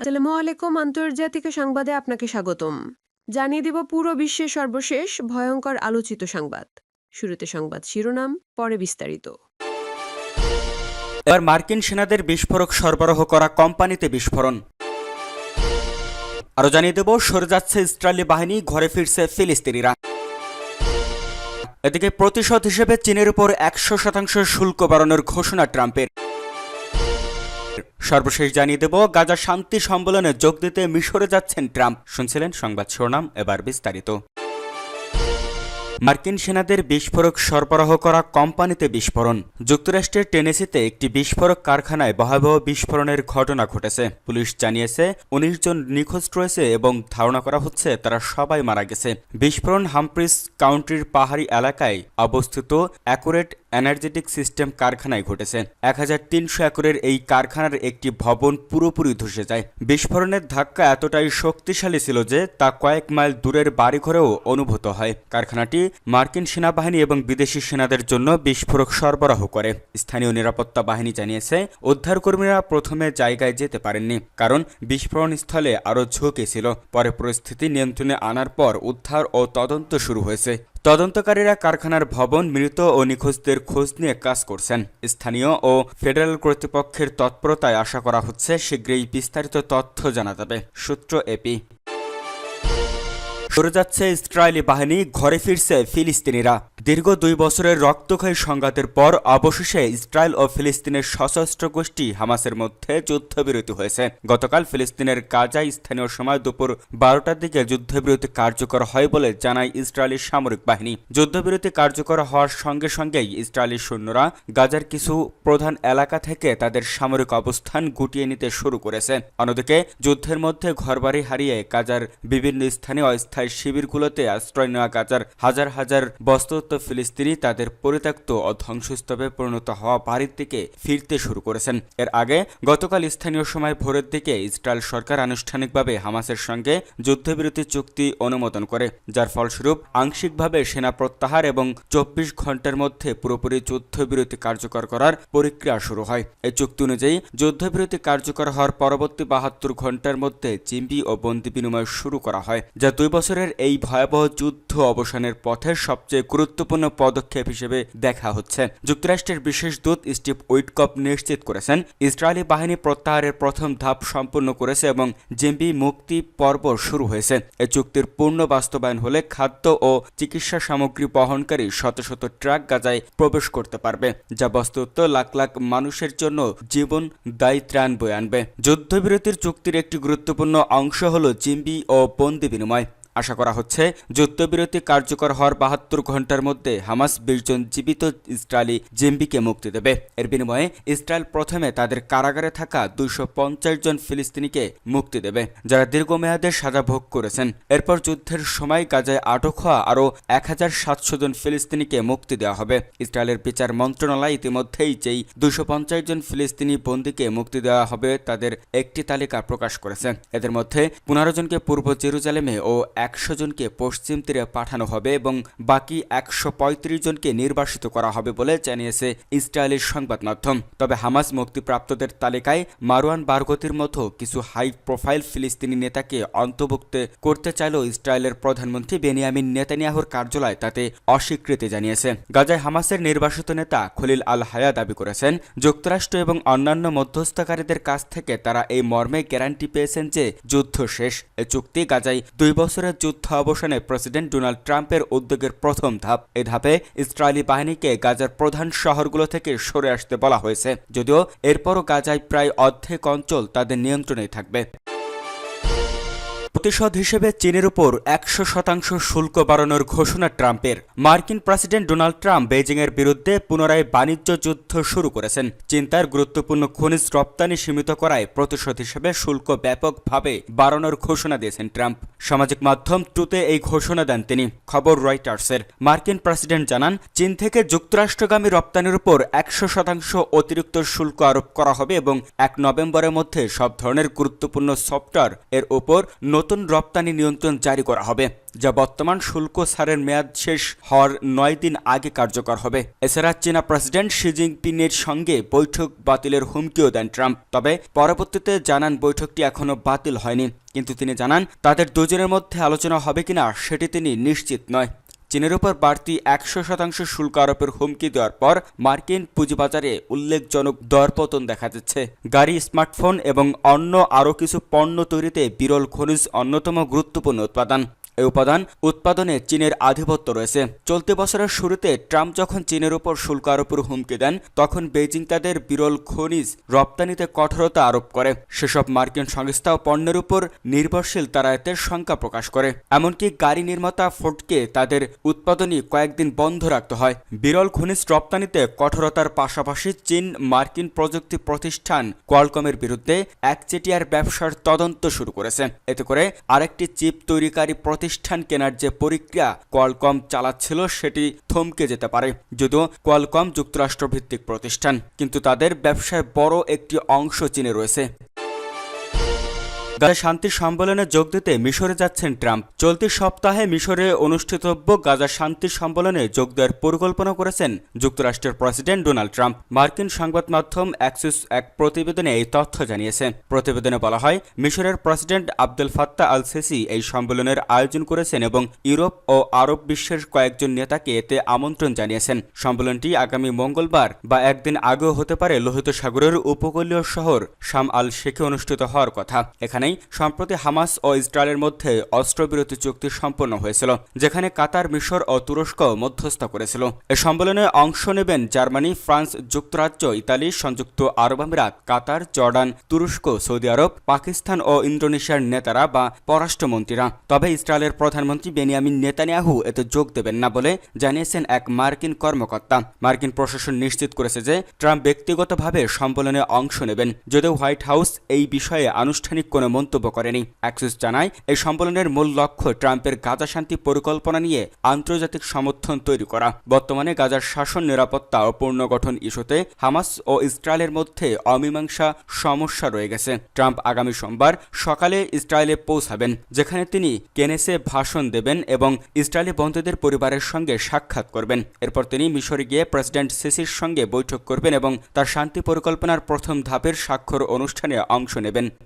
আসসালামু আলাইকুম, আন্তর্জাতিক সংবাদে আপনাকে স্বাগতম। জানিয়ে দেব পুরো বিশ্বের সর্বশেষ ভয়ঙ্কর আলোচিত সংবাদ। শুরুতে সংবাদ শিরোনাম, পরে বিস্তারিত। এবার মার্কিন সেনাদের বিস্ফোরক সরবরাহ করা কোম্পানিতে বিস্ফোরণ। আরও জানিয়ে দেব, সরে যাচ্ছে ইসরায়েলি বাহিনী, ঘরে ফিরছে ফিলিস্তিনিরা। এদিকে প্রতিশোধ হিসেবে চীনের উপর 100% শুল্ক বাড়ানোর ঘোষণা ট্রাম্পের। সর্বশেষ জানিয়ে দেব, গাজা শান্তি সম্মেলনে যোগ দিতে মিশরে যাচ্ছেন ট্রাম্প। শুনছিলেন সংবাদ শিরোনাম, এবার বিস্তারিত। মার্কিন সেনাদের বিস্ফোরক সরবরাহ করা কোম্পানিতে বিস্ফোরণ। যুক্তরাষ্ট্রের টেনেসিতে একটি বিস্ফোরক কারখানায় ভয়াবহ বিস্ফোরণের ঘটনা ঘটেছে। পুলিশ জানিয়েছে 19 জন নিখোঁজ রয়েছে এবং ধারণা করা হচ্ছে তারা সবাই মারা গেছে। বিস্ফোরণ হামপ্রিস কাউন্টির পাহাড়ি এলাকায় অবস্থিত অ্যাকুরেট এনার্জেটিক সিস্টেম কারখানায় ঘটেছে। 1300 একরের এই কারখানার একটি ভবন পুরোপুরি ধসে যায়। বিস্ফোরণের ধাক্কা এতটাই শক্তিশালী ছিল যে তা কয়েক মাইল দূরের বাড়িঘরেও অনুভূত হয়। কারখানাটি মার্কিন সেনাবাহিনী এবং বিদেশি সেনাদের জন্য বিস্ফোরক সরবরাহ করে। স্থানীয় নিরাপত্তা বাহিনী জানিয়েছে উদ্ধারকর্মীরা প্রথমে জায়গায় যেতে পারেননি, কারণ বিস্ফোরণ স্থলে আরও ঝুঁকি ছিল। পরে পরিস্থিতি নিয়ন্ত্রণে আনার পর উদ্ধার ও তদন্ত শুরু হয়েছে। তদন্তকারীরা কারখানার ভবন, মৃত ও নিখোঁজদের খোঁজ নিয়ে কাজ করছেন। স্থানীয় ও ফেডারেল কর্তৃপক্ষের তৎপরতায় আশা করা হচ্ছে শীঘ্রই বিস্তারিত তথ্য জানা যাবে। সূত্র এপি। সরে যাচ্ছে ইসরায়েলি বাহিনী, ঘরে ফিরছে ফিলিস্তিনিরা। দীর্ঘ 2 বছরের রক্তক্ষয়ী সংঘাতের পর অবশেষে ইসরায়েল ও ফিলিস্তিনের সশস্ত্র গোষ্ঠী হামাসের মধ্যে যুদ্ধবিরতি হয়েছে। গতকাল ফিলিস্তিনের গাজায় স্থানীয় সময় দুপুর 12টার দিকে যুদ্ধবিরতি কার্যকর হয় বলে জানায় ইসরায়েলি সামরিক বাহিনী। যুদ্ধবিরতি কার্যকর হওয়ার সঙ্গে সঙ্গেই ইসরায়েলি সৈন্যরা গাজার কিছু প্রধান এলাকা থেকে তাদের সামরিক অবস্থান গুটিয়ে নিতে শুরু করেছে। অন্যদিকে যুদ্ধের মধ্যে ঘরবাড়ি হারিয়ে গাজার বিভিন্ন স্থানে অস্থায়ী শিবিরগুলোতে আশ্রয় নেওয়া গাজার হাজার হাজার বস্তুত ফিলিস্তিনি তাদের পরিত্যক্ত ও ধ্বংসস্তূপে পরিণত হওয়া বাড়ির দিকে ফিরতে শুরু করেছেন। এর আগে গতকাল স্থানীয় সময় ভোরের দিকে ইসরায়েল সরকার আনুষ্ঠানিকভাবে হামাসের সঙ্গে যুদ্ধবিরতি চুক্তি অনুমোদন করে, যার ফলস্বরূপ আংশিকভাবে সেনা প্রত্যাহার এবং 24 ঘন্টার মধ্যে পুরোপুরি যুদ্ধবিরতি কার্যকর করার প্রক্রিয়া শুরু হয়। এই চুক্তি অনুযায়ী যুদ্ধবিরতি কার্যকর হওয়ার পরবর্তী 72 ঘন্টার মধ্যে জিম্মি ও বন্দি বিনিময় শুরু করা হয়, যা 2 বছরের এই ভয়াবহ যুদ্ধ অবসানের পথে সবচেয়ে গুরুত্বপূর্ণ পদক্ষেপ হিসেবে দেখা হচ্ছে। যুক্তরাষ্ট্রের বিশেষ দূত স্টিভ উইটকপ নিশ্চিত করেছেন ইসরায়েলি বাহিনী প্রত্যাহারের প্রথম ধাপ সম্পূর্ণ করেছে এবং জিম্মি মুক্তি পর্ব শুরু হয়েছে। এই চুক্তির পূর্ণ বাস্তবায়ন হলে খাদ্য ও চিকিৎসা সামগ্রী বহনকারী শত শত ট্রাক গাজায় প্রবেশ করতে পারবে, যা বস্তুত লাখ লাখ মানুষের জন্য জীবন দায়ী ত্রাণ বয়ে আনবে। যুদ্ধবিরতির চুক্তির একটি গুরুত্বপূর্ণ অংশ হল জিম্মি ও বন্দি বিনিময়। আশা করা হচ্ছে যুদ্ধবিরতি কার্যকর হওয়ার 72 ঘন্টার মধ্যে হামাস 20 জন জীবিত ইসরায়েলি জিম্মিকে মুক্তি দেবে। এর বিনিময়ে ইসরায়েল প্রথমে তাদের কারাগারে থাকা 250 জন ফিলিস্তিনিকে মুক্তি দেবে, যারা দীর্ঘমেয়াদে সাজা ভোগ করেছেন। এরপর যুদ্ধের সময় গাজায় আটক হওয়া আরও 1700 জন ফিলিস্তিনিকে মুক্তি দেওয়া হবে। ইসরায়েলের বিচার মন্ত্রণালয় ইতিমধ্যেই যেই 250 জন ফিলিস্তিনি বন্দীকে মুক্তি দেওয়া হবে তাদের একটি তালিকা প্রকাশ করেছে। এদের মধ্যে 15 জনকে পূর্ব জেরুজালেমে ও 100 জনকে পশ্চিম তীরে পাঠানো হবে এবং বাকি 135 জনকে নির্বাসিত করা হবে বলে জানিয়েছে ইসরায়েলের সংবাদ মাধ্যম। তবে হামাস মুক্তিপ্রাপ্তদের তালিকায় মারওয়ান বারগতির মতো কিছু হাই প্রোফাইল ফিলিস্তিনি নেতাকে অন্তর্ভুক্ত করতে চাইলেও ইসরায়েলের প্রধানমন্ত্রী বেনিয়ামিন নেতানিয়াহুর কার্যালয় তাতে অস্বীকৃতি জানিয়েছে। গাজায় হামাসের নির্বাসিত নেতা খলিল আল হায়া দাবি করেছেন যুক্তরাষ্ট্র এবং অন্যান্য মধ্যস্থকারীদের কাছ থেকে তারা এই মর্মে গ্যারান্টি পেয়েছেন যে যুদ্ধ শেষ। এই চুক্তি গাজায় 2 বছরের যুদ্ধ অবসানে প্রেসিডেন্ট ডোনাল্ড ট্রাম্পের উদ্যোগের প্রথম ধাপ। এই ধাপে ইসরায়েলি বাহিনীকে গাজার প্রধান শহরগুলো থেকে সরে আসতে বলা হয়েছে, যদিও এরপরও গাজায় প্রায় অর্ধেক অঞ্চল তাদের নিয়ন্ত্রণেই থাকবে। প্রতিশোধ হিসেবে চীনের উপর 100% শুল্ক বাড়ানোর ঘোষণা ট্রাম্পের। মার্কিন প্রেসিডেন্ট ডোনাল্ড ট্রাম্প বেজিংয়ের বিরুদ্ধে পুনরায় বাণিজ্য যুদ্ধ শুরু করেছেন। চীন তার গুরুত্বপূর্ণ খনিজ রপ্তানি সীমিত করায় প্রতিশোধ হিসেবে শুল্ক ব্যাপকভাবে বাড়ানোর ঘোষণা দিয়েছেন ট্রাম্প। সামাজিক মাধ্যম ট্রুথে এই ঘোষণা দেন তিনি। খবর রয়টার্সের। মার্কিন প্রেসিডেন্ট জানান চীন থেকে যুক্তরাষ্ট্রগামী রপ্তানির উপর 100% অতিরিক্ত শুল্ক আরোপ করা হবে এবং 1 নভেম্বরের মধ্যে সব ধরনের গুরুত্বপূর্ণ সফটওয়্যার এর উপর নতুন নতুন রপ্তানি নিয়ন্ত্রণ জারি করা হবে, যা বর্তমান শুল্ক ছাড়ের মেয়াদ শেষ হওয়ার 9 দিন আগে কার্যকর হবে। এছাড়া চীনা প্রেসিডেন্ট শি জিনপিংয়ের সঙ্গে বৈঠক বাতিলের হুমকিও দেন ট্রাম্প। তবে পরবর্তীতে জানান বৈঠকটি এখনো বাতিল হয়নি, কিন্তু তিনি জানান তাদের দুজনের মধ্যে আলোচনা হবে কিনা সেটি তিনি নিশ্চিত নয়। চীনের উপর বাড়তি 100% শুল্ক আরোপের হুমকি দেওয়ার পর মার্কিন পুঁজিবাজারে উল্লেখজনক দরপতন দেখা যাচ্ছে। গাড়ি, স্মার্টফোন এবং অন্য আরও কিছু পণ্য তৈরিতে বিরল খনিজ অন্যতম গুরুত্বপূর্ণ উৎপাদন। এই উৎপাদনে চীনের আধিপত্য রয়েছে। চলতি বছরের শুরুতে ট্রাম্প যখন চীনের উপর শুল্ক আরোপের হুমকি দেন, তখন বেইজিং তাদের বিরল খনিজ রপ্তানিতে কঠোরতা আরোপ করে। সেসব মার্কিন সংস্থা ও পণ্যের উপর নির্ভরশীল তারা এতে শঙ্কা প্রকাশ করে। এমনকি গাড়ি নির্মাতা ফোর্ডকে তাদের উৎপাদনই কয়েকদিন বন্ধ রাখতে হয়। বিরল খনিজ রপ্তানিতে কঠোরতার পাশাপাশি চীন মার্কিন প্রযুক্তি প্রতিষ্ঠান কোয়ালকমের বিরুদ্ধে একচেটিয়ার ব্যবসার তদন্ত শুরু করেছে। এতে করে আরেকটি চিপ তৈরিকারী প্রতিষ্ঠান কেনার যে প্রক্রিয়া কোয়ালকম চালাচ্ছিল সেটি থমকে যেতে পারে। যদিও কোয়ালকম যুক্তরাষ্ট্রভিত্তিক প্রতিষ্ঠান, কিন্তু তাদের ব্যবসায় বড় একটি অংশ চীনে রয়েছে। গাজা শান্তি সম্মেলনে যোগ দিতে মিশরে যাচ্ছেন ট্রাম্প। চলতি সপ্তাহে মিশরে অনুষ্ঠিতব্য গাজা শান্তি সম্মেলনে যোগ দেওয়ার পরিকল্পনা করেছেন যুক্তরাষ্ট্রের প্রেসিডেন্ট ডোনাল্ড ট্রাম্প। মার্কিন সংবাদ মাধ্যম অ্যাক্সিস এক প্রতিবেদনে এই তথ্য জানিয়েছে। প্রতিবেদনে বলা হয়, মিশরের president Abdel Fattah al CC এই সম্মেলনের আয়োজন করেছেন এবং ইউরোপ ও আরব বিশ্বের কয়েকজন নেতাকে এতে আমন্ত্রণ জানিয়েছেন। সম্মেলনটি আগামী মঙ্গলবার বা একদিন আগেও হতে পারে লোহিত সাগরের উপকূলীয় শহর শাম আল শেখে অনুষ্ঠিত হওয়ার কথা। এখানে সম্প্রতি হামাস ও ইসরায়েলের মধ্যে অস্ত্রবিরতি চুক্তি সম্পন্ন হয়েছিল, যেখানে কাতার, মিশর ও তুরস্ক মধ্যস্থতা করেছিল। এ সম্মেলনে অংশ নেবেন জার্মানি, ফ্রান্স, যুক্তরাজ্য, ইতালি, সংযুক্ত আরব আমিরাত, কাতার, জর্ডান, তুরস্ক, সৌদি আরব, পাকিস্তান ও ইন্দোনেশিয়ার নেতারা বা পররাষ্ট্রমন্ত্রীরা। তবে ইসরায়েলের প্রধানমন্ত্রী বেনিয়ামিন নেতানিয়াহু এতে যোগ দেবেন না বলে জানিয়েছেন এক মার্কিন কর্মকর্তা। মার্কিন প্রশাসন নিশ্চিত করেছে যে ট্রাম্প ব্যক্তিগতভাবে সম্মেলনে অংশ নেবেন, যদিও হোয়াইট হাউস এই বিষয়ে আনুষ্ঠানিক কোনো মন্তব্য করেনি। অ্যাক্সিস জানায়, এই সম্মেলনের মূল লক্ষ্য ট্রাম্পের গাজা শান্তি পরিকল্পনা নিয়ে আন্তর্জাতিক সমর্থন তৈরি করা। বর্তমানে গাজার শাসন, নিরাপত্তা ও পুনর্গঠন ইস্যুতে হামাস ও ইসরায়েলের মধ্যে অমীমাংসা সমস্যা রয়ে গেছে। ট্রাম্প আগামী সোমবার সকালে ইসরায়েলে পৌঁছাবেন, যেখানে তিনি কেনেসে ভাষণ দেবেন এবং ইসরায়েলি বন্দীদের পরিবারের সঙ্গে সাক্ষাৎ করবেন। এরপর তিনি মিশরে গিয়ে প্রেসিডেন্ট সিসির সঙ্গে বৈঠক করবেন এবং তার শান্তি পরিকল্পনার প্রথম ধাপের স্বাক্ষর অনুষ্ঠানে অংশ নেবেন।